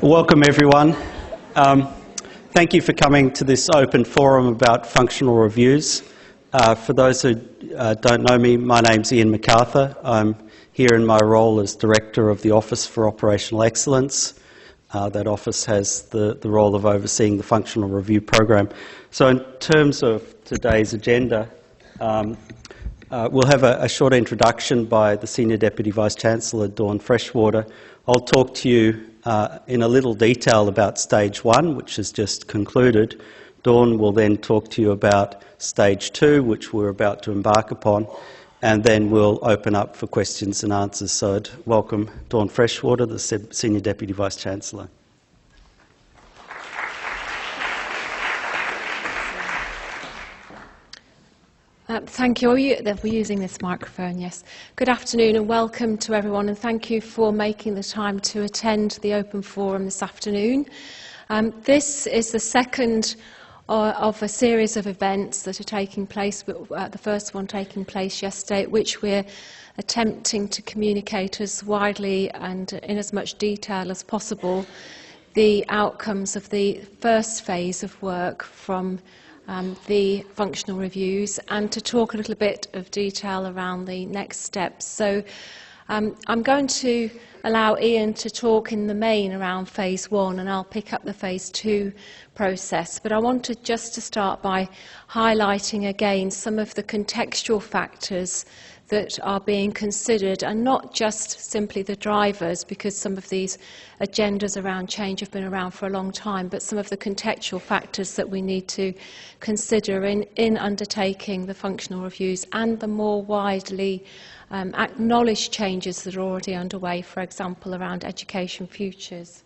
Welcome everyone. Thank you for coming to this open forum about functional reviews. For those who don't know me, my name's Ian MacArthur. I'm here in my role as Director of the Office for Operational Excellence. That office has the role of overseeing the functional review program. So in terms of today's agenda, we'll have a short introduction by the Senior Deputy Vice-Chancellor, Dawn Freshwater. I'll talk to you in a little detail about Stage 1, which has just concluded. Dawn will then talk to you about Stage 2, which we're about to embark upon, and then we'll open up for questions and answers. So I'd welcome Dawn Freshwater, the Senior Deputy Vice-Chancellor. Thank you. We're using this microphone, yes. Good afternoon and welcome to everyone, and thank you for making the time to attend the Open Forum this afternoon. This is the second of a series of events that are taking place, the first one taking place yesterday, at which we're attempting to communicate as widely and in as much detail as possible the outcomes of the first phase of work from the functional reviews, and to talk a little bit of detail around the next steps. So I'm going to allow Ian to talk in the main around phase 1, and I'll pick up the phase 2 process. But I wanted just to start by highlighting again some of the contextual factors that are being considered, and not just simply the drivers, because some of these agendas around change have been around for a long time, but some of the contextual factors that we need to consider in undertaking the functional reviews and the more widely acknowledged changes that are already underway, for example, around education futures.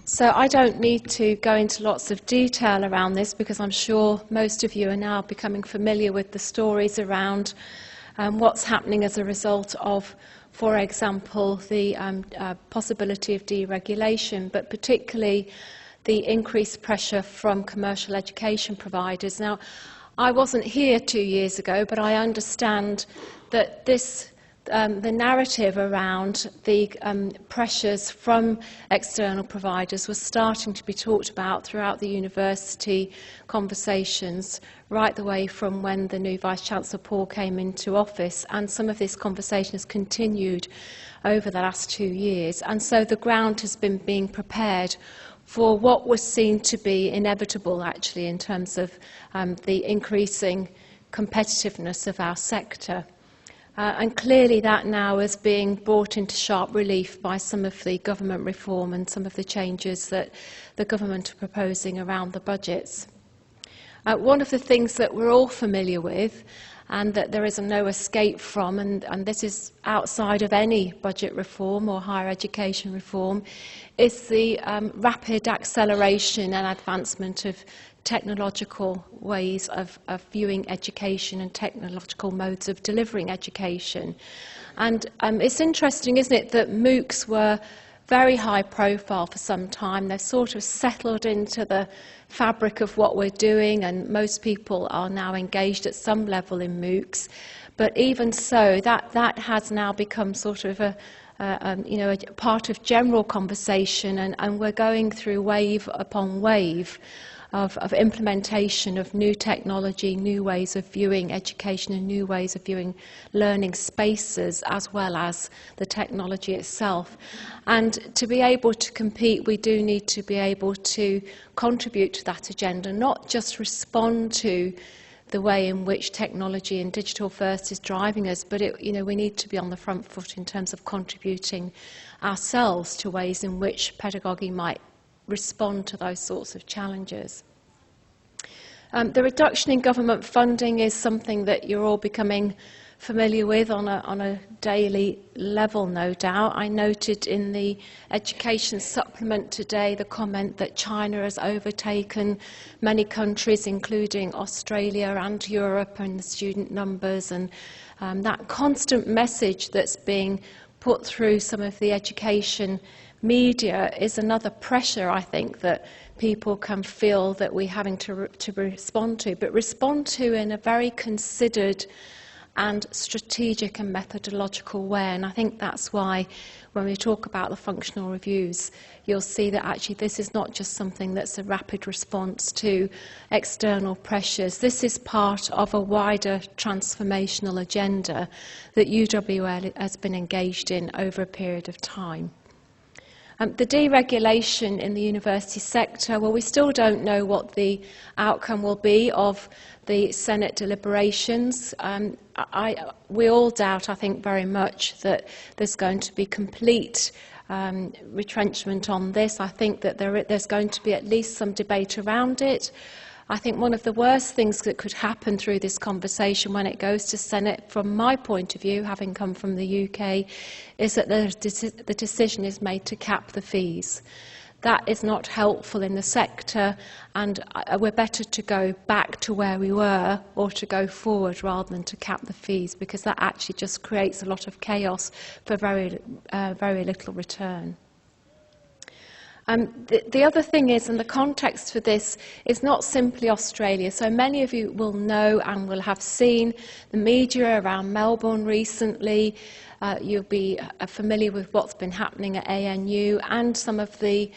So I don't need to go into lots of detail around this, because I'm sure most of you are now becoming familiar with the stories around what's happening as a result of, for example, the possibility of deregulation, but particularly the increased pressure from commercial education providers. Now, I wasn't here 2 years ago, but I understand that the narrative around the pressures from external providers was starting to be talked about throughout the university conversations, right the way from when the new Vice-Chancellor Paul came into office, and some of this conversation has continued over the last 2 years. And so the ground has been being prepared for what was seen to be inevitable, actually, in terms of the increasing competitiveness of our sector. And clearly that now is being brought into sharp relief by some of the government reform and some of the changes that the government are proposing around the budgets. One of the things that we're all familiar with, and that there is no escape from, and this is outside of any budget reform or higher education reform, is the rapid acceleration and advancement of technological ways of viewing education and technological modes of delivering education. And it's interesting, isn't it, that MOOCs were very high profile for some time. They've sort of settled into the fabric of what we're doing, and most people are now engaged at some level in MOOCs. But even so, that has now become sort of a part of general conversation, and we're going through wave upon wave of implementation of new technology, new ways of viewing education and new ways of viewing learning spaces, as well as the technology itself. And to be able to compete, we do need to be able to contribute to that agenda, not just respond to the way in which technology and digital first is driving us, but we need to be on the front foot in terms of contributing ourselves to ways in which pedagogy might respond to those sorts of challenges. The reduction in government funding is something that you're all becoming familiar with on a daily level, no doubt. I noted in the education supplement today the comment that China has overtaken many countries, including Australia and Europe, in the student numbers, and that constant message that's being put through some of the education media is another pressure, I think, that people can feel that we're having to respond to, but respond to in a very considered and strategic and methodological way. And I think that's why when we talk about the functional reviews, you'll see that actually this is not just something that's a rapid response to external pressures. This is part of a wider transformational agenda that UWL has been engaged in over a period of time. The deregulation in the university sector, well, we still don't know what the outcome will be of the Senate deliberations. We all doubt, I think, very much that there's going to be complete retrenchment on this. I think that there's going to be at least some debate around it. I think one of the worst things that could happen through this conversation when it goes to Senate, from my point of view, having come from the UK, is that the decision is made to cap the fees. That is not helpful in the sector, and we're better to go back to where we were or to go forward rather than to cap the fees, because that actually just creates a lot of chaos for very little return. The other thing is, and the context for this is not simply Australia. So many of you will know and will have seen the media around Melbourne recently. You'll be familiar with what's been happening at ANU and some of the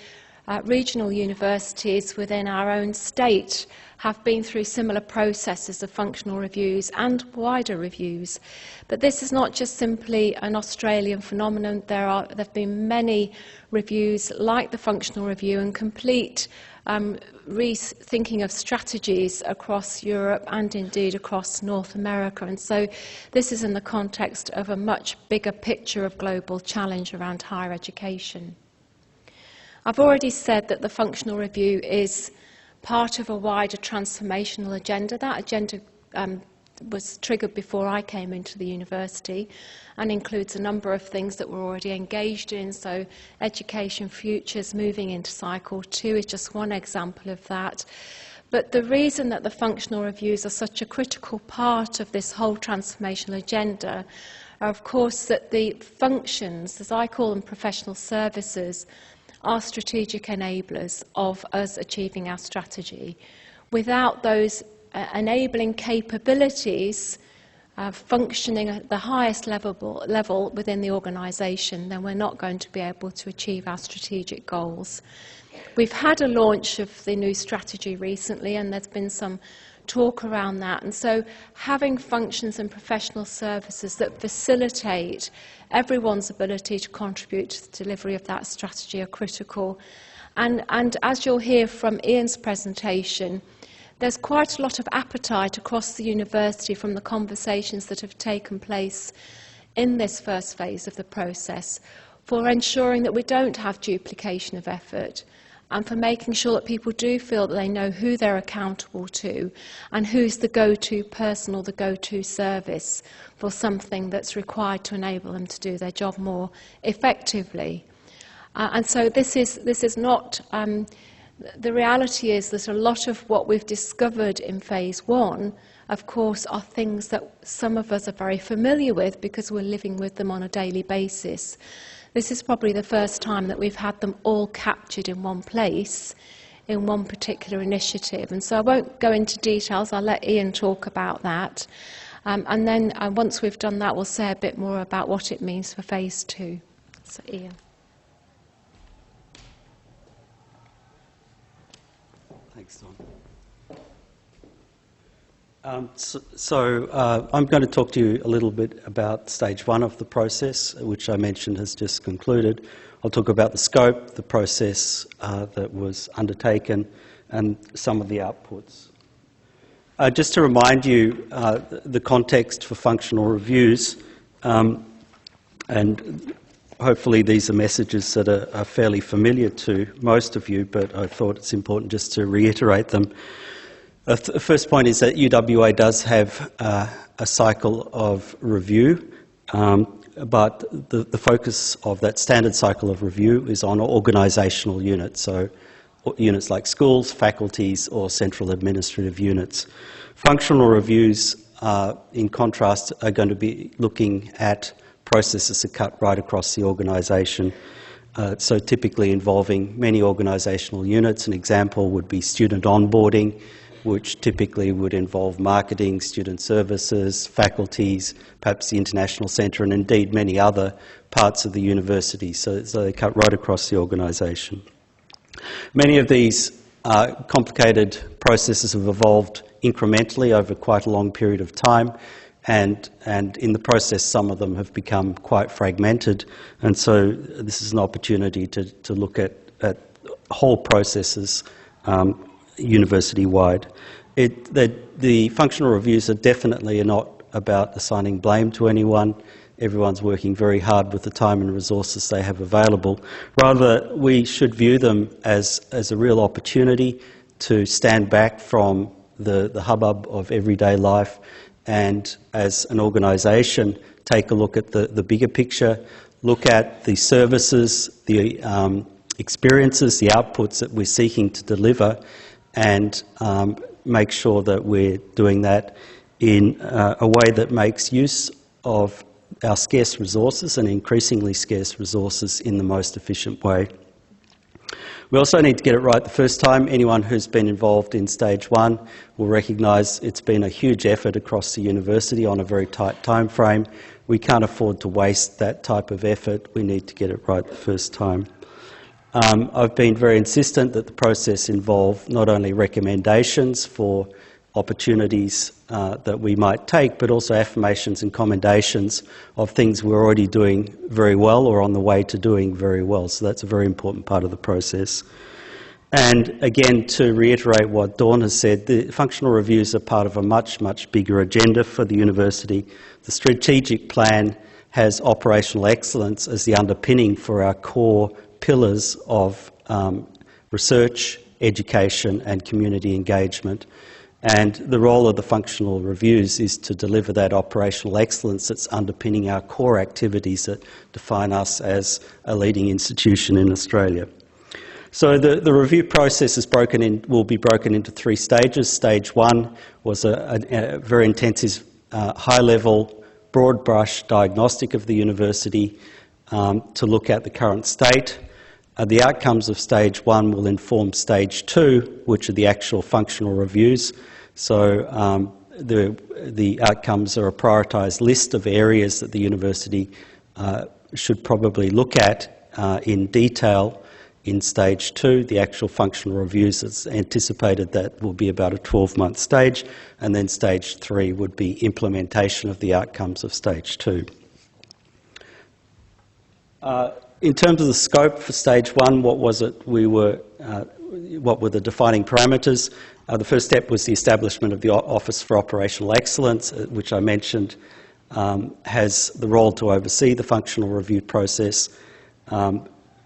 regional universities within our own state have been through similar processes of functional reviews and wider reviews. But this is not just simply an Australian phenomenon. There have been many reviews like the functional review and complete rethinking of strategies across Europe and indeed across North America. And so this is in the context of a much bigger picture of global challenge around higher education. I've already said that the functional review is part of a wider transformational agenda. That agenda was triggered before I came into the university and includes a number of things that we're already engaged in. So Education Futures moving into Cycle 2 is just one example of that. But the reason that the functional reviews are such a critical part of this whole transformational agenda are, of course, that the functions, as I call them, professional services, are strategic enablers of us achieving our strategy. Without those enabling capabilities functioning at the highest level within the organisation, then we're not going to be able to achieve our strategic goals. We've had a launch of the new strategy recently, and there's been some talk around that. And so having functions and professional services that facilitate everyone's ability to contribute to the delivery of that strategy are critical. And as you'll hear from Ian's presentation, there's quite a lot of appetite across the university from the conversations that have taken place in this first phase of the process for ensuring that we don't have duplication of effort, and for making sure that people do feel that they know who they're accountable to and who's the go-to person or the go-to service for something that's required to enable them to do their job more effectively. And so this is not... the reality is that a lot of what we've discovered in Phase 1, of course, are things that some of us are very familiar with because we're living with them on a daily basis. This is probably the first time that we've had them all captured in one place, in one particular initiative. And so I won't go into details, I'll let Ian talk about that. And then once we've done that, we'll say a bit more about what it means for Phase 2. So Ian. Thanks, Dawn. I'm going to talk to you a little bit about stage 1 of the process, which I mentioned has just concluded. I'll talk about the scope, the process that was undertaken, and some of the outputs. Just to remind you, the context for functional reviews, and hopefully these are messages that are fairly familiar to most of you, but I thought it's important just to reiterate them. The first point is that UWA does have a cycle of review, but the focus of that standard cycle of review is on organisational units, so units like schools, faculties, or central administrative units. Functional reviews, in contrast, are going to be looking at processes that cut right across the organisation, so typically involving many organisational units. An example would be student onboarding, which typically would involve marketing, student services, faculties, perhaps the International Centre, and indeed many other parts of the university. So they cut right across the organisation. Many of these complicated processes have evolved incrementally over quite a long period of time, and in the process some of them have become quite fragmented, and so this is an opportunity to look at whole processes university-wide. The functional reviews are definitely not about assigning blame to anyone. Everyone's working very hard with the time and resources they have available. Rather, we should view them as a real opportunity to stand back from the hubbub of everyday life and, as an organisation, take a look at the bigger picture, look at the services, the experiences, the outputs that we're seeking to deliver, and make sure that we're doing that in a way that makes use of our scarce resources and increasingly scarce resources in the most efficient way. We also need to get it right the first time. Anyone who's been involved in stage one will recognise it's been a huge effort across the university on a very tight time frame. We can't afford to waste that type of effort. We need to get it right the first time. I've been very insistent that the process involve not only recommendations for opportunities that we might take, but also affirmations and commendations of things we're already doing very well or on the way to doing very well. So that's a very important part of the process. And again, to reiterate what Dawn has said, the functional reviews are part of a much, much bigger agenda for the university. The strategic plan has operational excellence as the underpinning for our core pillars of research, education and community engagement. And the role of the functional reviews is to deliver that operational excellence that's underpinning our core activities that define us as a leading institution in Australia. So the review process will be broken into three stages. Stage one was a very intensive, high-level, broad-brush diagnostic of the university to look at the current state. The outcomes of stage one will inform stage two, which are the actual functional reviews. So the outcomes are a prioritised list of areas that the university should probably look at in detail in stage two. The actual functional reviews, it's anticipated that will be about a 12-month stage, and then stage three would be implementation of the outcomes of stage two. In terms of the scope for stage one, what was it what were the defining parameters? The first step was the establishment of the Office for Operational Excellence, which I mentioned has the role to oversee the functional review process.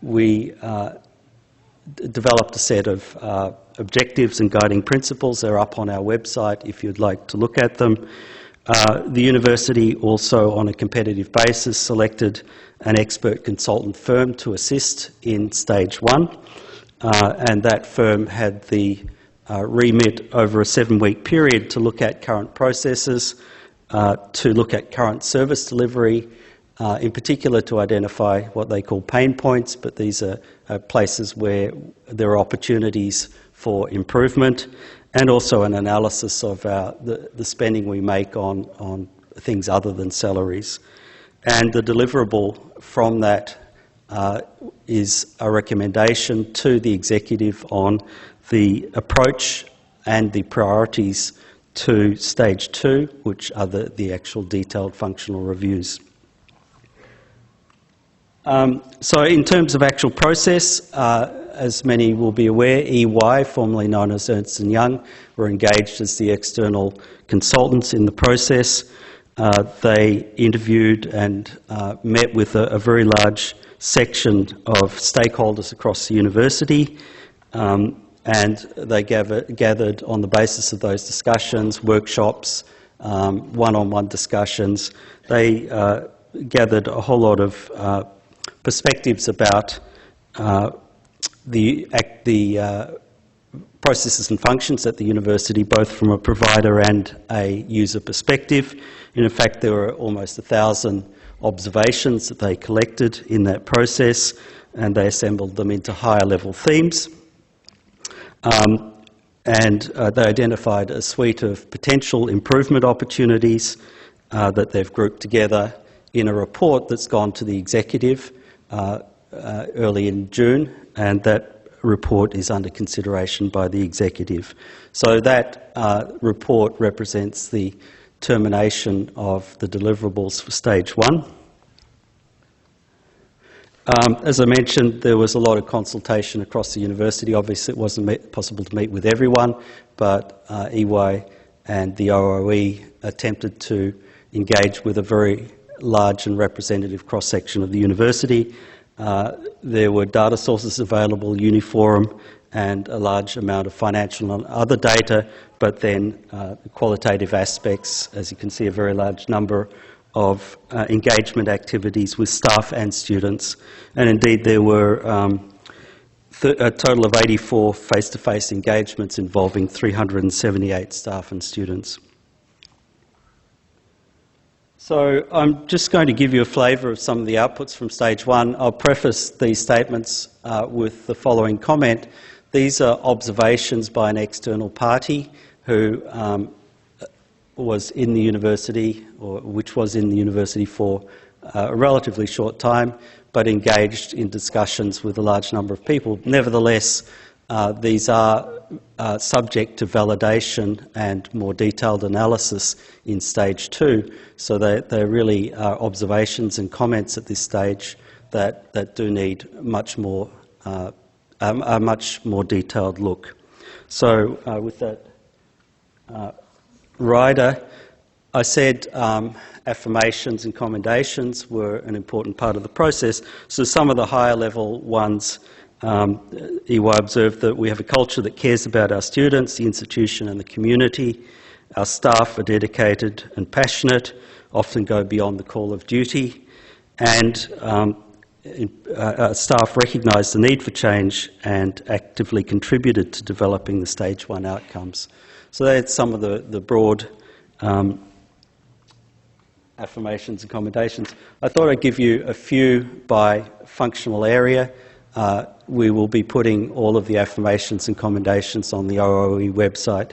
We developed a set of objectives and guiding principles. They're up on our website if you'd like to look at them. The university also, on a competitive basis, selected an expert consultant firm to assist in stage one, and that firm had the remit over a 7-week period to look at current processes, to look at current service delivery, in particular to identify what they call pain points, but these are places where there are opportunities for improvement, and also an analysis of the spending we make on things other than salaries. And the deliverable from that is a recommendation to the executive on the approach and the priorities to stage two, which are the actual detailed functional reviews. So in terms of actual process, as many will be aware, EY, formerly known as Ernst & Young, were engaged as the external consultants in the process. They interviewed and met with a very large section of stakeholders across the university, and they gathered on the basis of those discussions, workshops, one-on-one discussions. They gathered a whole lot of perspectives about the processes and functions at the university, both from a provider and a user perspective. And in fact, there were almost 1,000 observations that they collected in that process, and they assembled them into higher level themes. and they identified a suite of potential improvement opportunities that they've grouped together in a report that's gone to the executive early in June, and that report is under consideration by the executive. So that report represents the termination of the deliverables for stage 1. As I mentioned, there was a lot of consultation across the university. Obviously, it wasn't possible to meet with everyone, but EY and the OOE attempted to engage with a very large and representative cross-section of the university. There were data sources available, Uniforum, and a large amount of financial and other data, but then the qualitative aspects, as you can see, a very large number of engagement activities with staff and students. And indeed, there were a total of 84 face-to-face engagements involving 378 staff and students. So I'm just going to give you a flavour of some of the outputs from stage 1. I'll preface these statements with the following comment. These are observations by an external party who was in the university, or which was in the university for a relatively short time, but engaged in discussions with a large number of people. Nevertheless, these are subject to validation and more detailed analysis in stage 2, so they really are observations and comments at this stage that do need much more, a much more detailed look. So with that rider, I said affirmations and commendations were an important part of the process. So some of the higher level ones, EY observed that we have a culture that cares about our students, the institution and the community. Our staff are dedicated and passionate, often go beyond the call of duty, and staff recognise the need for change and actively contributed to developing the stage 1 outcomes. So that's some of the broad affirmations and commendations. I thought I'd give you a few by functional area. We will be putting all of the affirmations and commendations on the OOE website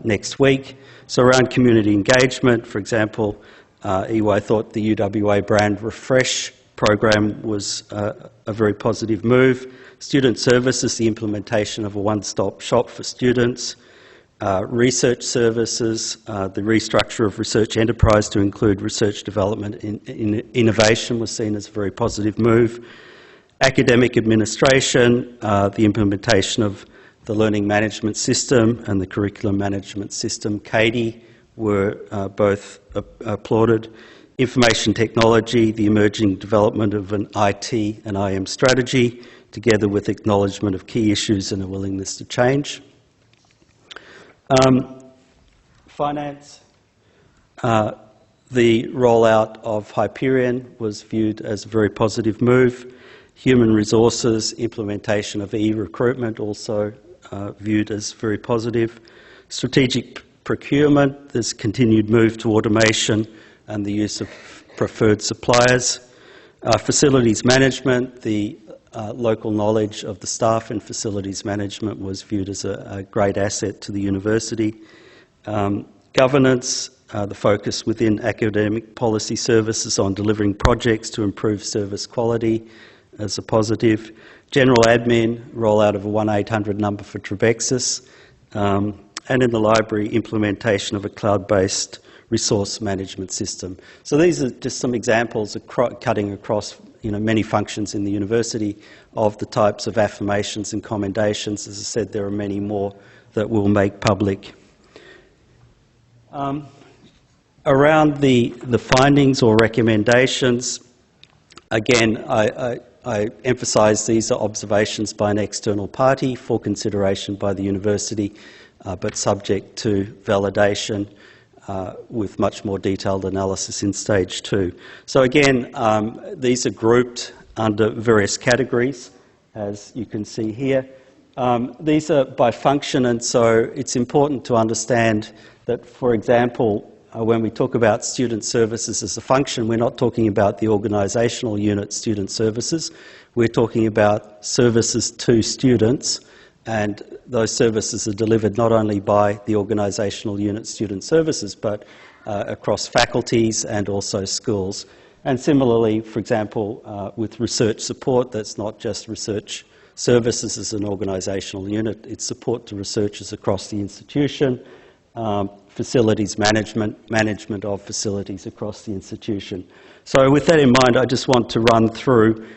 next week. So around community engagement, for example, EY thought the UWA brand refresh program was a very positive move. Student services, the implementation of a one-stop shop for students. Research services, the restructure of research enterprise to include research development in innovation was seen as a very positive move. Academic administration, the implementation of the learning management system and the curriculum management system, CADI, were both applauded. Information technology, the emerging development of an IT and IM strategy, together with acknowledgement of key issues and a willingness to change. Finance, the rollout of Hyperion was viewed as a very positive move. Human resources, implementation of e-recruitment also viewed as very positive. Strategic procurement, there's continued move to automation and the use of preferred suppliers. Facilities management, the local knowledge of the staff in facilities management was viewed as a great asset to the university. Governance, the focus within academic policy services on delivering projects to improve service quality as a positive. General admin, rollout of a 1-800 number for Trebexis. And in the library, implementation of a cloud-based resource management system. So these are just some examples of cutting across many functions in the university of the types of affirmations and commendations. As I said, there are many more that we'll make public. Around the findings or recommendations, again, I emphasise these are observations by an external party for consideration by the university, but subject to validation with much more detailed analysis in stage 2. So again, these are grouped under various categories, as you can see here. These are by function, and so it's important to understand that, for example, when we talk about student services as a function, we're not talking about the organisational unit student services. We're talking about services to students and those services are delivered not only by the organisational unit Student Services, but across faculties and also schools. And similarly, for example, with research support, that's not just research services as an organisational unit, it's support to researchers across the institution, facilities management of facilities across the institution. So with that in mind, I just want to run through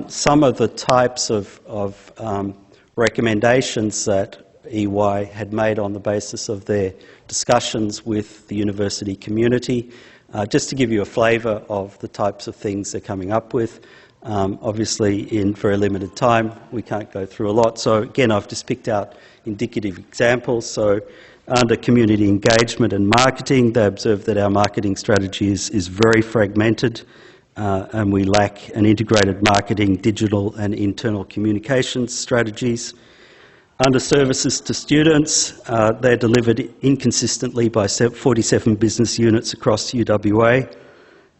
some of the types of recommendations that EY had made on the basis of their discussions with the university community, just to give you a flavour of the types of things they're coming up with. Obviously, in very limited time, we can't go through a lot. So again, I've just picked out indicative examples. So under community engagement and marketing, they observed that our marketing strategy is very fragmented, and we lack an integrated marketing, digital and internal communications strategies. Under services to students, they're delivered inconsistently by 47 business units across UWA.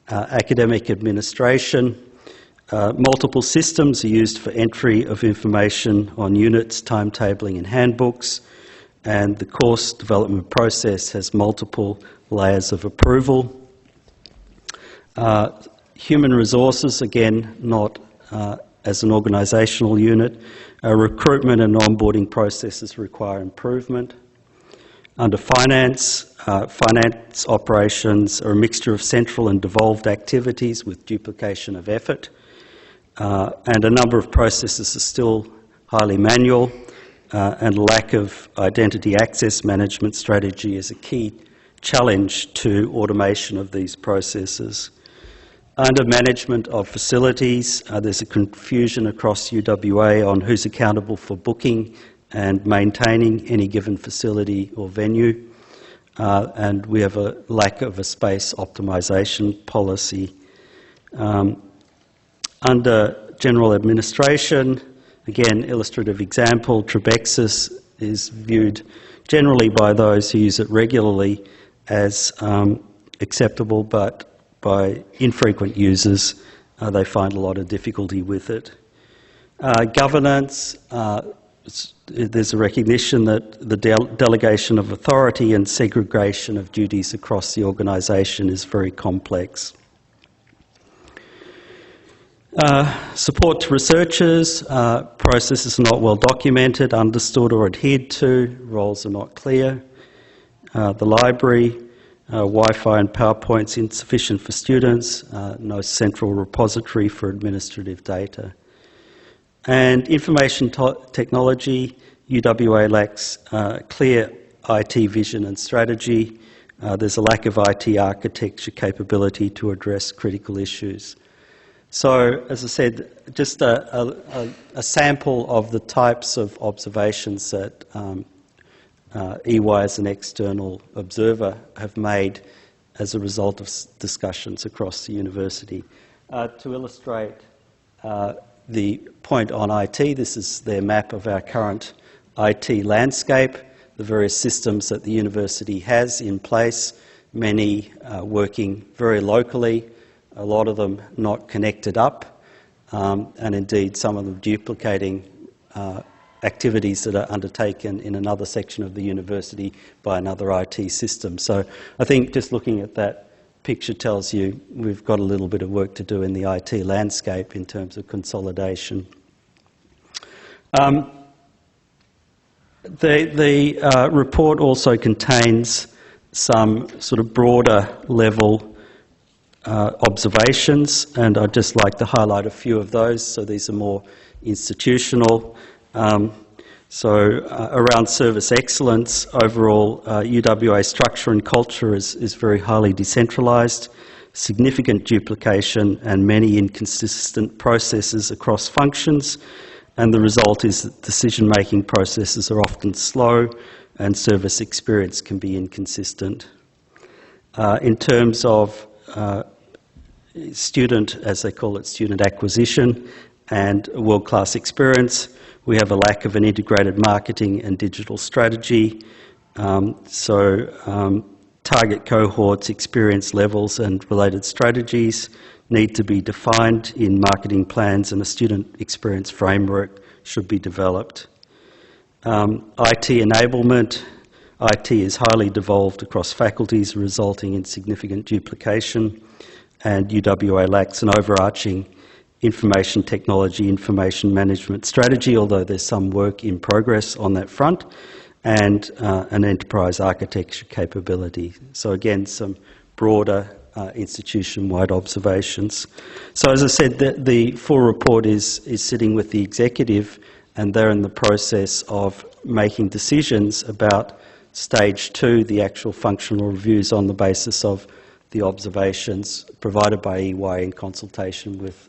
Academic administration, multiple systems are used for entry of information on units, timetabling and handbooks, and the course development process has multiple layers of approval. Human resources, again, not as an organisational unit. Recruitment and onboarding processes require improvement. Under finance, finance operations are a mixture of central and devolved activities with duplication of effort. And a number of processes are still highly manual, and lack of identity access management strategy is a key challenge to automation of these processes. Under management of facilities, there's a confusion across UWA on who's accountable for booking and maintaining any given facility or venue, and we have a lack of a space optimisation policy. Under general administration, again, illustrative example, Trebexis is viewed generally by those who use it regularly as acceptable, but by infrequent users, they find a lot of difficulty with it. Governance, there's a recognition that the delegation of authority and segregation of duties across the organisation is very complex. Support to researchers, processes are not well documented, understood or adhered to, roles are not clear. The library, Wi-Fi and PowerPoint's insufficient for students, no central repository for administrative data. And information technology, UWA lacks clear IT vision and strategy. There's a lack of IT architecture capability to address critical issues. So, as I said, just a sample of the types of observations that EY as an external observer have made as a result of discussions across the university. To illustrate the point on IT, this is their map of our current IT landscape, the various systems that the university has in place, many working very locally, a lot of them not connected up, and indeed some of them duplicating activities that are undertaken in another section of the university by another IT system. So I think just looking at that picture tells you we've got a little bit of work to do in the IT landscape in terms of consolidation. The report also contains some sort of broader level observations, and I'd just like to highlight a few of those. So these are more institutional. Around service excellence, overall UWA structure and culture is very highly decentralised, significant duplication and many inconsistent processes across functions, and the result is that decision-making processes are often slow and service experience can be inconsistent. In terms of student, as they call it, student acquisition and world-class experience, we have a lack of an integrated marketing and digital strategy. Target cohorts, experience levels and related strategies need to be defined in marketing plans, and a student experience framework should be developed. IT enablement. IT is highly devolved across faculties, resulting in significant duplication, and UWA lacks an overarching information technology, information management strategy, although there's some work in progress on that front, and an enterprise architecture capability. So again, some broader institution-wide observations. So as I said, the full report is sitting with the executive, and they're in the process of making decisions about stage 2, the actual functional reviews on the basis of the observations provided by EY in consultation with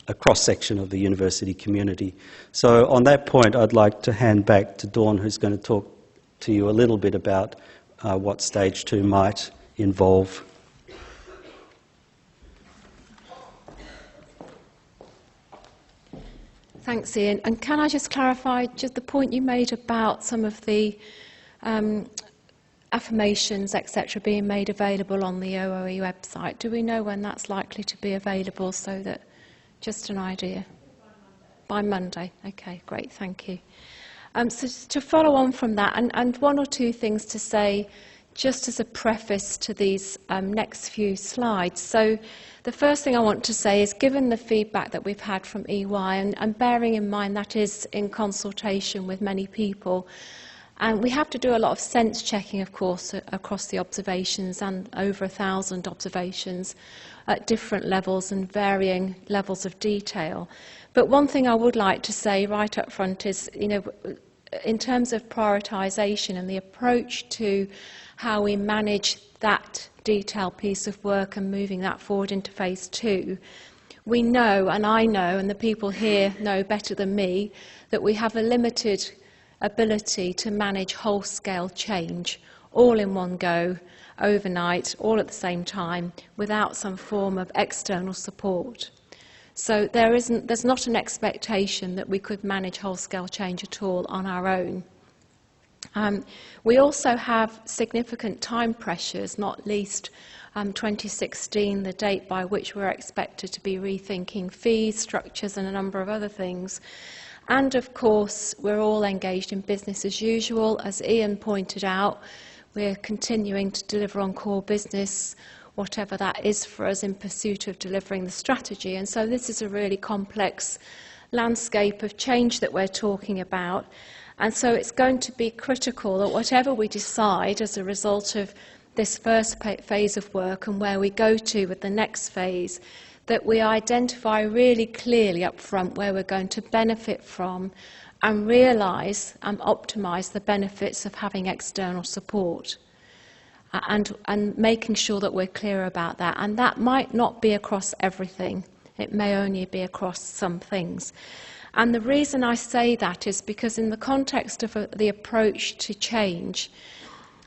a cross-section of the university community. So on that point, I'd like to hand back to Dawn, who's going to talk to you a little bit about what stage 2 might involve. Thanks, Ian. And can I just clarify just the point you made about some of the affirmations, etc., being made available on the OOE website? Do we know when that's likely to be available, so that, just an idea? By Monday. Okay, great, thank you. So to follow on from that, and one or two things to say just as a preface to these next few slides. So the first thing I want to say is, given the feedback that we've had from EY, and bearing in mind that is in consultation with many people, and we have to do a lot of sense checking, of course, across the observations, and over 1,000 observations at different levels and varying levels of detail. But one thing I would like to say right up front is, in terms of prioritisation and the approach to how we manage that detailed piece of work and moving that forward into phase 2, we know, and I know, and the people here know better than me, that we have a limited ability to manage whole-scale change all in one go, overnight, all at the same time, without some form of external support. So there's not an expectation that we could manage whole-scale change at all on our own. We also have significant time pressures, not least 2016, the date by which we're expected to be rethinking fees, structures, and a number of other things. And of course, we're all engaged in business as usual. As Ian pointed out, we're continuing to deliver on core business, whatever that is for us, in pursuit of delivering the strategy. And so this is a really complex landscape of change that we're talking about. And so it's going to be critical that whatever we decide as a result of this first phase of work and where we go to with the next phase, that we identify really clearly up front where we're going to benefit from, and realise and optimise the benefits of having external support, and making sure that we're clear about that. And that might not be across everything. It may only be across some things. And the reason I say that is because in the context of the approach to change,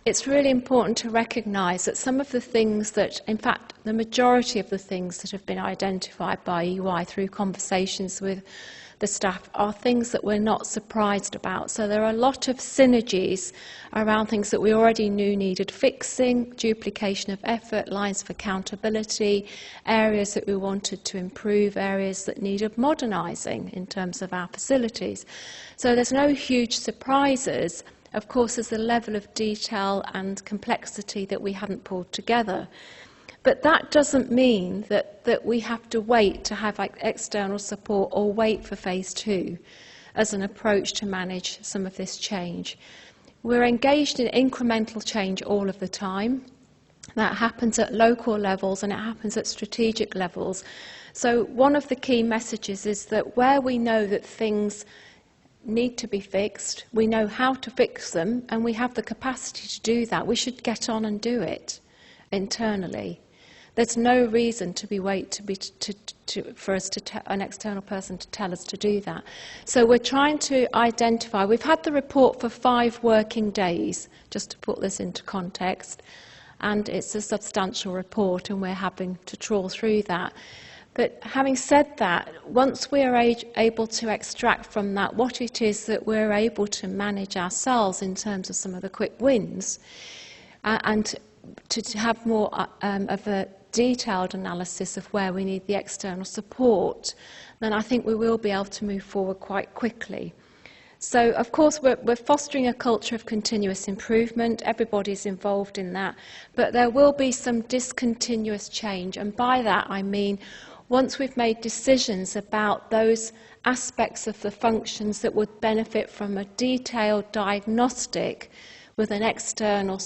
it's really important to recognise that some of the things that, in fact, the majority of the things that have been identified by EY through conversations with the staff are things that we're not surprised about. So there are a lot of synergies around things that we already knew needed fixing, duplication of effort, lines of accountability, areas that we wanted to improve, areas that needed modernising in terms of our facilities. So there's no huge surprises. Of course, there's a level of detail and complexity that we hadn't pulled together. But that doesn't mean that we have to wait to have external support or wait for phase 2 as an approach to manage some of this change. We're engaged in incremental change all of the time. That happens at local levels and it happens at strategic levels. So one of the key messages is that where we know that things need to be fixed, we know how to fix them, and we have the capacity to do that, we should get on and do it internally. There's no reason to be for us to an external person to tell us to do that. So we're trying to identify. We've had the report for 5 working days, just to put this into context, and it's a substantial report, and we're having to trawl through that. But having said that, once we are able to extract from that what it is that we're able to manage ourselves in terms of some of the quick wins, and to have more of a detailed analysis of where we need the external support, then I think we will be able to move forward quite quickly. So, of course, we're fostering a culture of continuous improvement. Everybody's involved in that. But there will be some discontinuous change. And by that, I mean, once we've made decisions about those aspects of the functions that would benefit from a detailed diagnostic with an external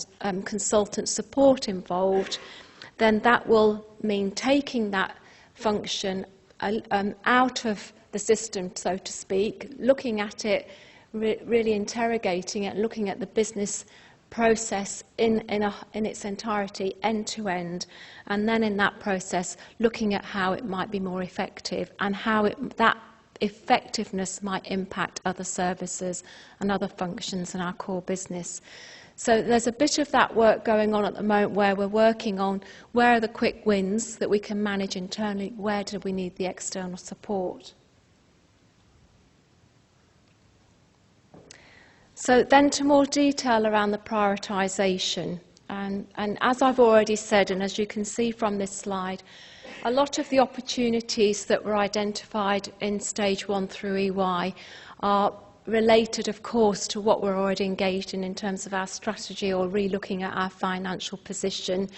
consultant support involved, then that will mean taking that function out of the system, so to speak, looking at it, really interrogating it, looking at the business process in its entirety, end to end, and then in that process looking at how it might be more effective and how that effectiveness might impact other services and other functions in our core business. So there's a bit of that work going on at the moment where we're working on where are the quick wins that we can manage internally, where do we need the external support. So then to more detail around the prioritisation. And as I've already said, and as you can see from this slide, a lot of the opportunities that were identified in Stage 1 through EY are related, of course, to what we're already engaged in terms of our strategy or re-looking at our financial position,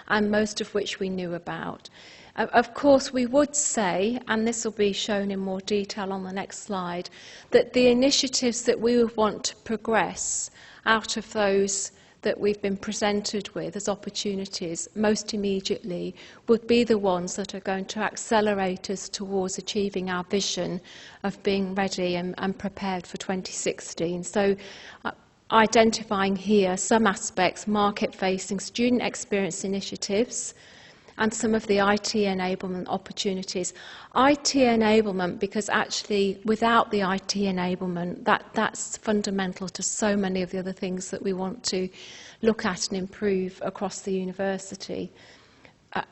and most of which we knew about. Of course, we would say, and this will be shown in more detail on the next slide, that the initiatives that we would want to progress out of those that we've been presented with as opportunities most immediately would be the ones that are going to accelerate us towards achieving our vision of being ready and prepared for 2016. So identifying here some aspects, market-facing student experience initiatives, and some of the IT enablement opportunities. IT enablement, because actually without the IT enablement, that's fundamental to so many of the other things that we want to look at and improve across the university.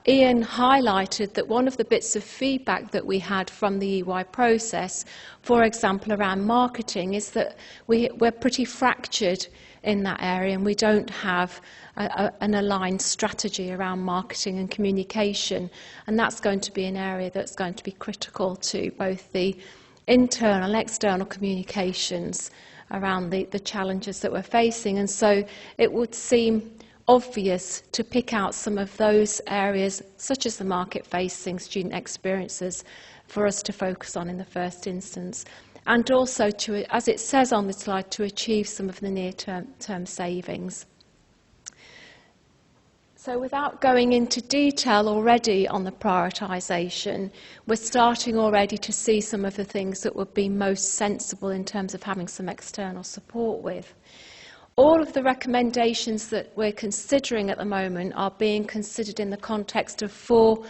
Ian highlighted that one of the bits of feedback that we had from the EY process, for example, around marketing, is that we're pretty fractured in that area and we don't have an aligned strategy around marketing and communication, and that's going to be an area that's going to be critical to both the internal and external communications around the challenges that we're facing. And so it would seem obvious to pick out some of those areas, such as the market-facing student experiences, for us to focus on in the first instance, and also to, as it says on the slide, to achieve some of the near-term savings. So without going into detail already on the prioritisation, we're starting already to see some of the things that would be most sensible in terms of having some external support with. All of the recommendations that we're considering at the moment are being considered in the context of 4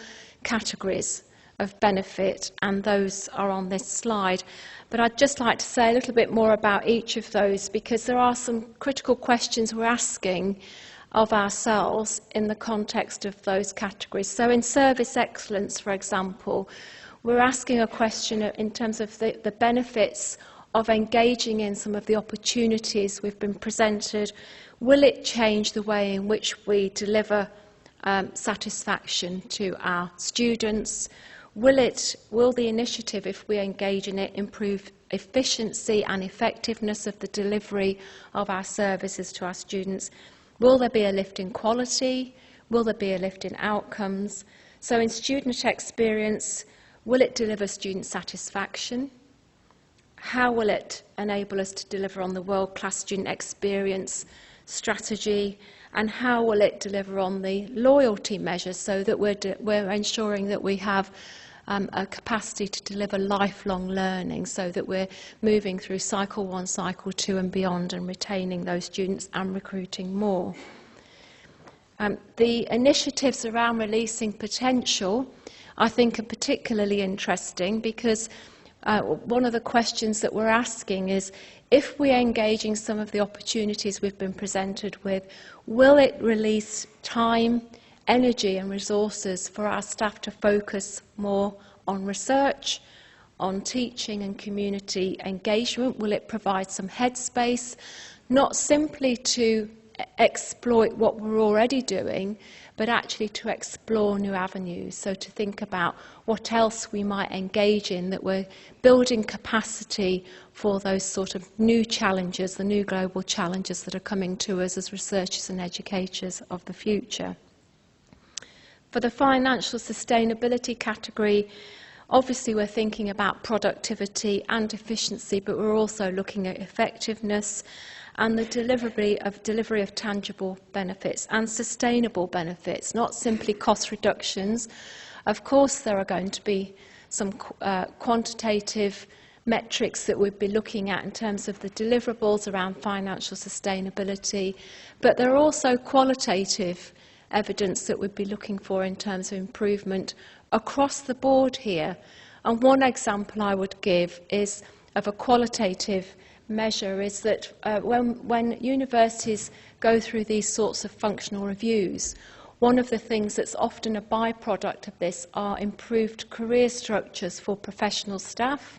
categories of benefit, and those are on this slide. But I'd just like to say a little bit more about each of those, because there are some critical questions we're asking of ourselves in the context of those categories. So in service excellence, for example, we're asking a question in terms of the benefits of engaging in some of the opportunities we've been presented. Will it change the way in which we deliver satisfaction to our students? Will the initiative, if we engage in it, improve efficiency and effectiveness of the delivery of our services to our students? Will there be a lift in quality? Will there be a lift in outcomes? So in student experience, will it deliver student satisfaction? How will it enable us to deliver on the world-class student experience strategy? And how will it deliver on the loyalty measures so that we're ensuring that we have a capacity to deliver lifelong learning, so that we're moving through cycle 1, cycle 2 and beyond, and retaining those students and recruiting more. The initiatives around releasing potential, I think, are particularly interesting, because one of the questions that we're asking is, if we're engaging some of the opportunities we've been presented with, will it release time, energy and resources for our staff to focus more on research, on teaching and community engagement? Will it provide some headspace, not simply to exploit what we're already doing, but actually to explore new avenues. So to think about what else we might engage in, that we're building capacity for those sort of new challenges, the new global challenges that are coming to us as researchers and educators of the future. For the financial sustainability category, obviously we're thinking about productivity and efficiency, but we're also looking at effectiveness and the delivery of tangible benefits and sustainable benefits, not simply cost reductions. Of course, there are going to be some quantitative metrics that we'd be looking at in terms of the deliverables around financial sustainability, but there are also qualitative evidence that we'd be looking for in terms of improvement across the board here. And one example I would give is of a qualitative measure is that when universities go through these sorts of functional reviews, one of the things that's often a byproduct of this are improved career structures for professional staff,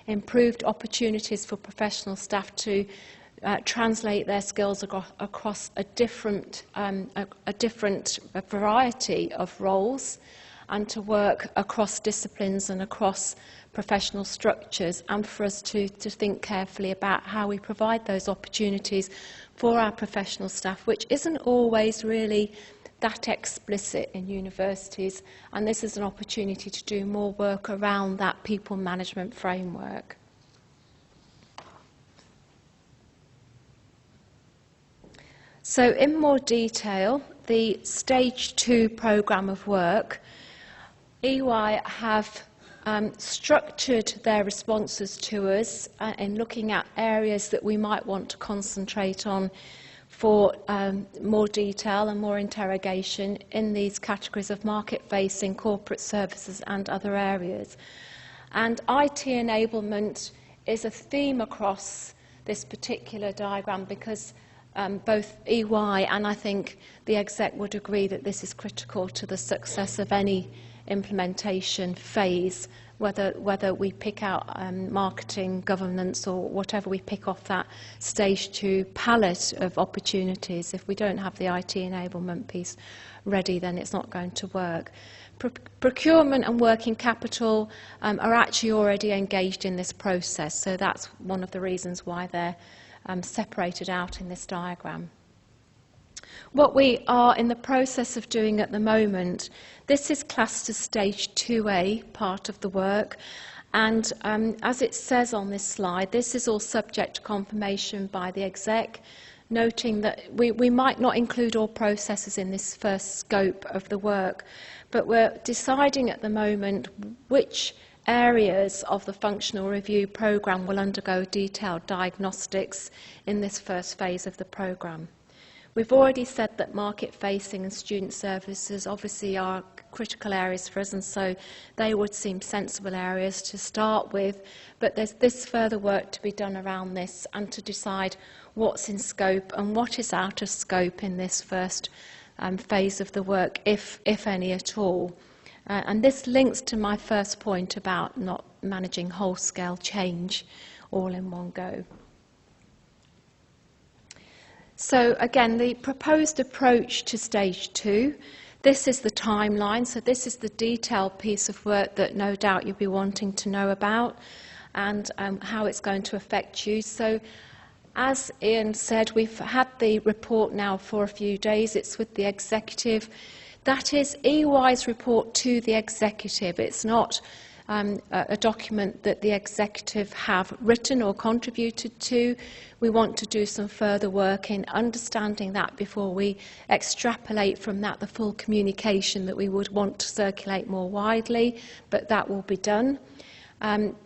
improved opportunities for professional staff to translate their skills across a different variety of roles, and to work across disciplines and across professional structures, and for us to think carefully about how we provide those opportunities for our professional staff, which isn't always really that explicit in universities, and this is an opportunity to do more work around that people management framework. So in more detail, the Stage 2 programme of work, EY have structured their responses to us in looking at areas that we might want to concentrate on for more detail and more interrogation in these categories of market-facing, corporate services and other areas. And IT enablement is a theme across this particular diagram because both EY and I think the exec would agree that this is critical to the success of any implementation phase, whether we pick out marketing, governance or whatever we pick off that Stage 2 palette of opportunities. If we don't have the IT enablement piece ready, then it's not going to work. Procurement and working capital are actually already engaged in this process, so that's one of the reasons why they're separated out in this diagram. What we are in the process of doing at the moment, this is classed as Stage 2A, part of the work, and as it says on this slide, this is all subject to confirmation by the exec, noting that we might not include all processes in this first scope of the work, but we're deciding at the moment which areas of the functional review programme will undergo detailed diagnostics in this first phase of the programme. We've already said that market-facing and student services obviously are critical areas for us, and so they would seem sensible areas to start with, but there's this further work to be done around this and to decide what's in scope and what is out of scope in this first phase of the work, if any at all. And this links to my first point about not managing whole-scale change all in one go. So again, the proposed approach to Stage 2, this is the timeline, so this is the detailed piece of work that no doubt you'll be wanting to know about and how it's going to affect you. So as Ian said, we've had the report now for a few days, it's with the executive. That is EY's report to the executive. It's not a document that the executive have written or contributed to. We want to do some further work in understanding that before we extrapolate from that the full communication that we would want to circulate more widely, but that will be done.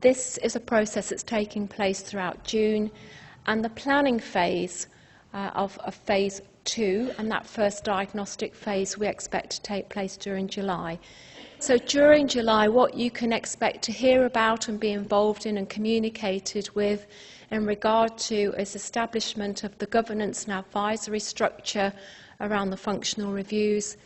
This is a process that's taking place throughout June, and the planning phase of phase 2, and that first diagnostic phase we expect to take place during July. So during July, what you can expect to hear about and be involved in and communicated with in regard to is establishment of the governance and advisory structure around the functional reviews.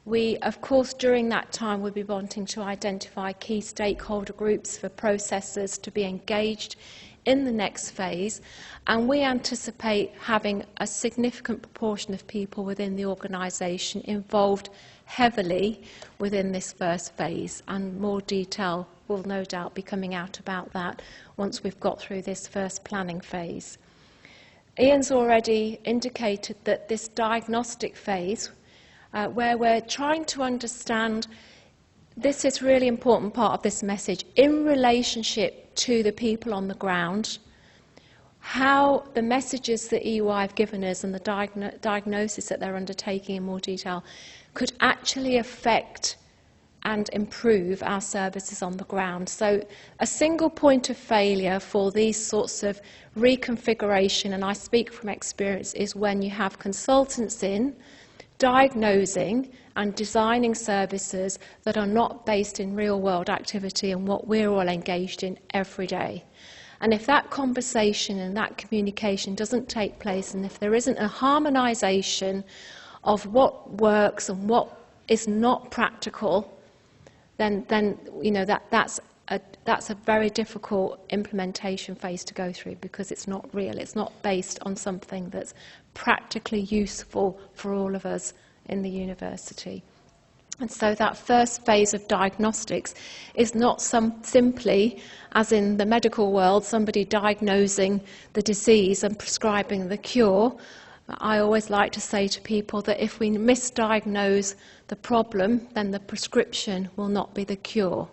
We, of course, during that time, will be wanting to identify key stakeholder groups for processors to be engaged in the next phase, and we anticipate having a significant proportion of people within the organisation involved heavily within this first phase, and more detail will no doubt be coming out about that once we've got through this first planning phase. Ian's already indicated that this diagnostic phase, where we're trying to understand, this is a really important part of this message, in relationship to the people on the ground, how the messages that EY have given us and the diagnosis that they're undertaking in more detail could actually affect and improve our services on the ground. So a single point of failure for these sorts of reconfiguration, and I speak from experience, is when you have consultants in diagnosing and designing services that are not based in real-world activity and what we're all engaged in every day. And if that conversation and that communication doesn't take place, and if there isn't a harmonisation of what works and what is not practical, then you know that's a very difficult implementation phase to go through, because it's not real. It's not based on something that's practically useful for all of us in the university. And so that first phase of diagnostics is not simply, as in the medical world, somebody diagnosing the disease and prescribing the cure. I always like to say to people that if we misdiagnose the problem, then the prescription will not be the cure.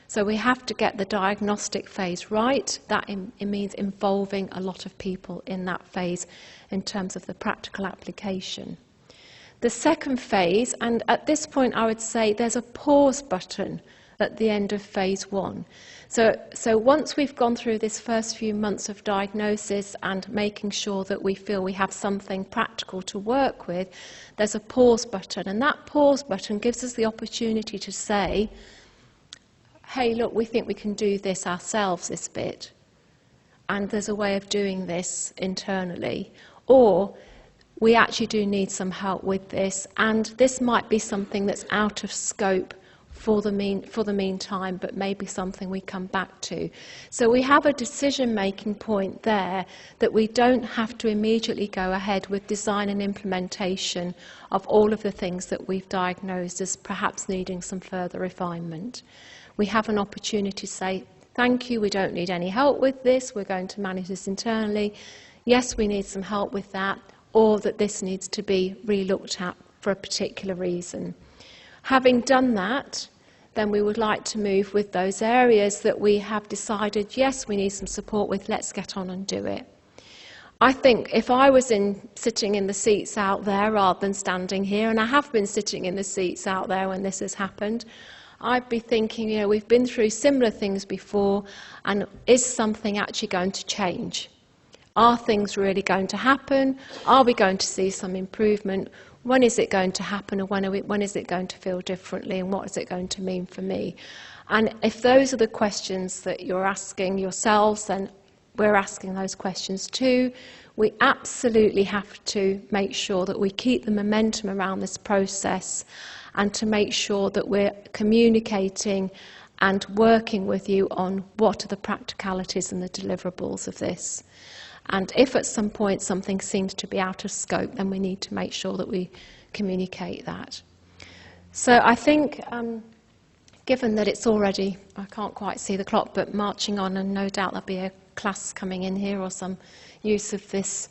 So we have to get the diagnostic phase right. That it means involving a lot of people in that phase in terms of the practical application. The second phase, and at this point I would say there's a pause button at the end of phase one. So once we've gone through this first few months of diagnosis and making sure that we feel we have something practical to work with, there's a pause button. And that pause button gives us the opportunity to say, hey, look, we think we can do this ourselves, this bit, and there's a way of doing this internally. Or we actually do need some help with this, and this might be something that's out of scope for the meantime, but maybe something we come back to. So we have a decision-making point there that we don't have to immediately go ahead with design and implementation of all of the things that we've diagnosed as perhaps needing some further refinement. We have an opportunity to say, thank you, we don't need any help with this, we're going to manage this internally. Yes, we need some help with that, or that this needs to be re-looked at for a particular reason. Having done that, then we would like to move with those areas that we have decided, yes, we need some support with, let's get on and do it. I think if I was sitting in the seats out there rather than standing here, and I have been sitting in the seats out there when this has happened, I'd be thinking, you know, we've been through similar things before, and is something actually going to change? Are things really going to happen? Are we going to see some improvement? When is it going to happen, or when is it going to feel differently, and what is it going to mean for me? And if those are the questions that you're asking yourselves, then we're asking those questions too. We absolutely have to make sure that we keep the momentum around this process, and to make sure that we're communicating and working with you on what are the practicalities and the deliverables of this. And if at some point something seems to be out of scope, then we need to make sure that we communicate that. So I think, given that it's already, I can't quite see the clock, but marching on, and no doubt there'll be a class coming in here or some use of this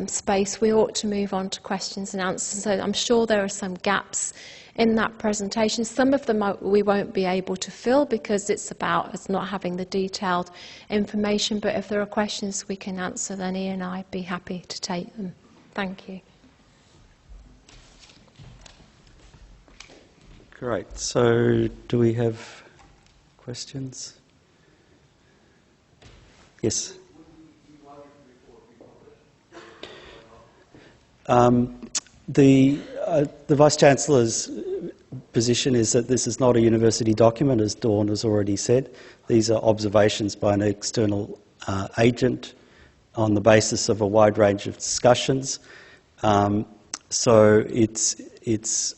space, we ought to move on to questions and answers. So I'm sure there are some gaps in that presentation. Some of them we won't be able to fill because it's about us not having the detailed information, but if there are questions we can answer, then Ian and I'd be happy to take them. Thank you. Great. So do we have questions? Yes. The Vice-Chancellor's position is that this is not a university document, as Dawn has already said. These are observations by an external agent on the basis of a wide range of discussions. So it's it's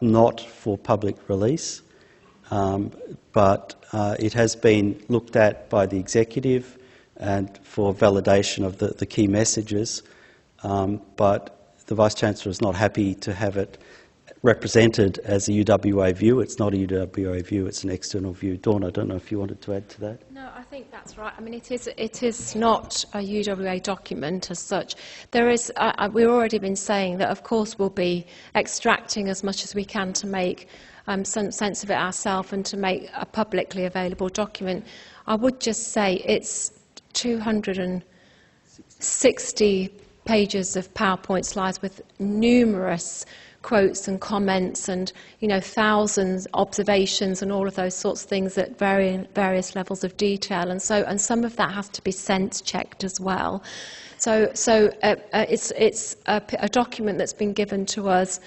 not for public release, but it has been looked at by the executive and for validation of the key messages, but the Vice-Chancellor is not happy to have it represented as a UWA view. It's not a UWA view, it's an external view. Dawn, I don't know if you wanted to add to that. No, I think that's right. I mean, it is not a UWA document as such. There is, we've already been saying that, of course, we'll be extracting as much as we can to make some sense of it ourselves and to make a publicly available document. I would just say it's 260 pages of PowerPoint slides with numerous quotes and comments and, you know, thousands observations and all of those sorts of things at various levels of detail, and some of that has to be sense checked as well. So it's a document that's been given to us,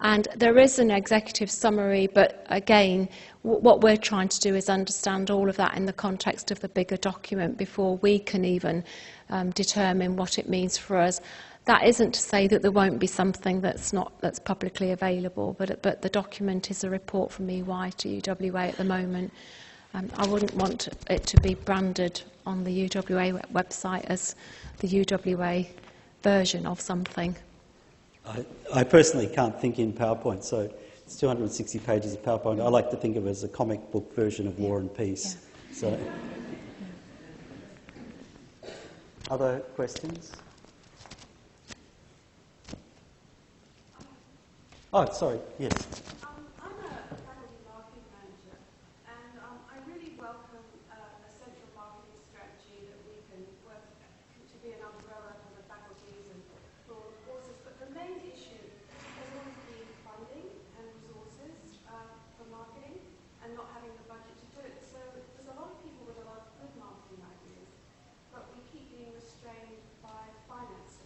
and there is an executive summary, but again, what we're trying to do is understand all of that in the context of the bigger document before we can even determine what it means for us. That isn't to say that there won't be something that's publicly available, but the document is a report from EY to UWA at the moment. I wouldn't want it to be branded on the UWA website as the UWA version of something. I personally can't think in PowerPoint, so it's 260 pages of PowerPoint. I like to think of it as a comic book version of War and Peace. Yeah. So, other questions? Oh, sorry, yes. I'm a faculty marketing manager, and I really welcome a central marketing strategy that we can work to be an umbrella for the faculties and for all the courses. But the main issue has always been funding and resources for marketing and not having the budget to do it. So there's a lot of people with a lot of good marketing ideas, but we keep being restrained by finances.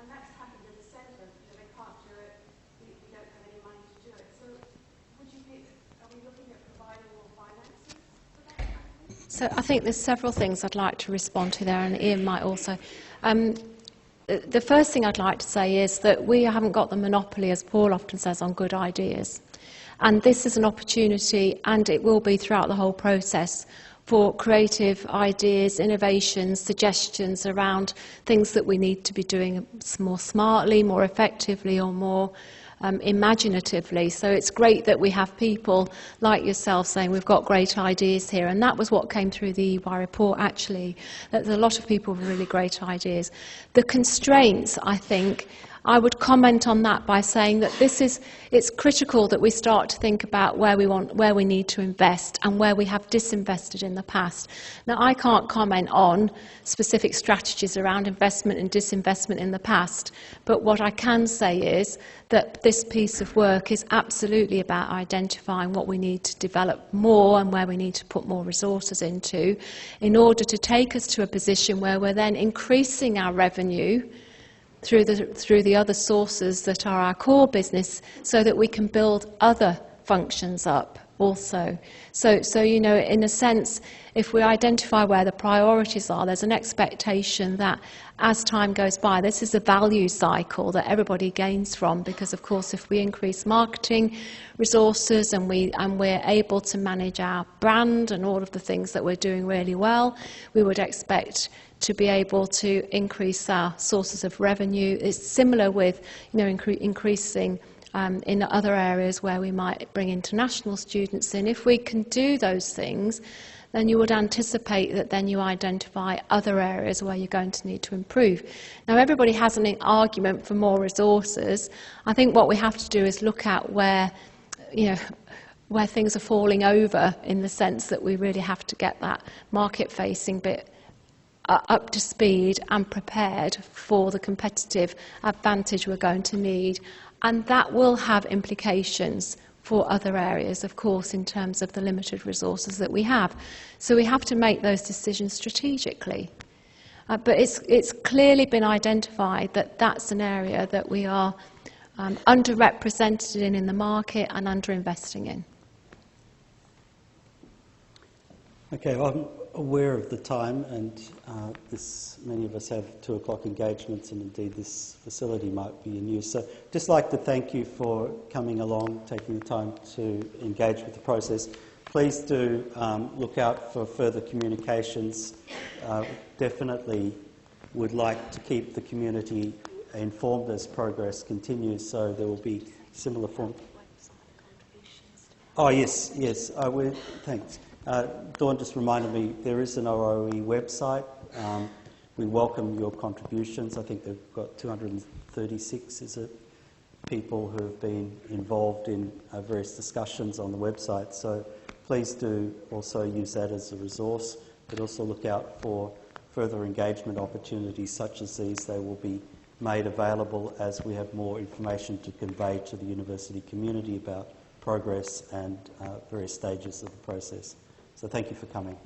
And that's happened in the centre. They can't do it. We don't have any money to do it. So are we looking at providing more finances for that? So I think there's several things I'd like to respond to there, and Ian might also. The first thing I'd like to say is that we haven't got the monopoly, as Paul often says, on good ideas. And this is an opportunity, and it will be throughout the whole process, for creative ideas, innovations, suggestions around things that we need to be doing more smartly, more effectively, or more imaginatively. So it's great that we have people like yourself saying we've got great ideas here, and that was what came through the EY report actually, that there's a lot of people with really great ideas. The constraints, I think, I would comment on that by saying that it's critical that we start to think about where we need to invest and where we have disinvested in the past. Now, I can't comment on specific strategies around investment and disinvestment in the past, but what I can say is that this piece of work is absolutely about identifying what we need to develop more and where we need to put more resources into in order to take us to a position where we're then increasing our revenue through the other sources that are our core business, so that we can build other functions up also. So you know, in a sense, if we identify where the priorities are, there's an expectation that as time goes by, this is a value cycle that everybody gains from, because of course if we increase marketing resources and we're able to manage our brand and all of the things that we're doing really well, we would expect to be able to increase our sources of revenue. It's similar with, you know, increasing in other areas where we might bring international students in. If we can do those things, then you would anticipate that then you identify other areas where you're going to need to improve. Now, everybody has an argument for more resources. I think what we have to do is look at where, you know, where things are falling over, in the sense that we really have to get that market-facing bit up to speed and prepared for the competitive advantage we're going to need. And that will have implications for other areas, of course, in terms of the limited resources that we have. So we have to make those decisions strategically. But it's clearly been identified that that's an area that we are underrepresented in the market and underinvesting in. Okay, aware of the time, and many of us have 2 o'clock engagements, and indeed this facility might be in use. So just like to thank you for coming along, taking the time to engage with the process. Please do look out for further communications. Definitely would like to keep the community informed as progress continues, so there will be similar form. Oh, yes, thanks. Dawn just reminded me there is an OOE website. We welcome your contributions. I think they've got 236, is it, people who have been involved in various discussions on the website. So please do also use that as a resource, but also look out for further engagement opportunities such as these. They will be made available as we have more information to convey to the university community about progress and various stages of the process. So thank you for coming.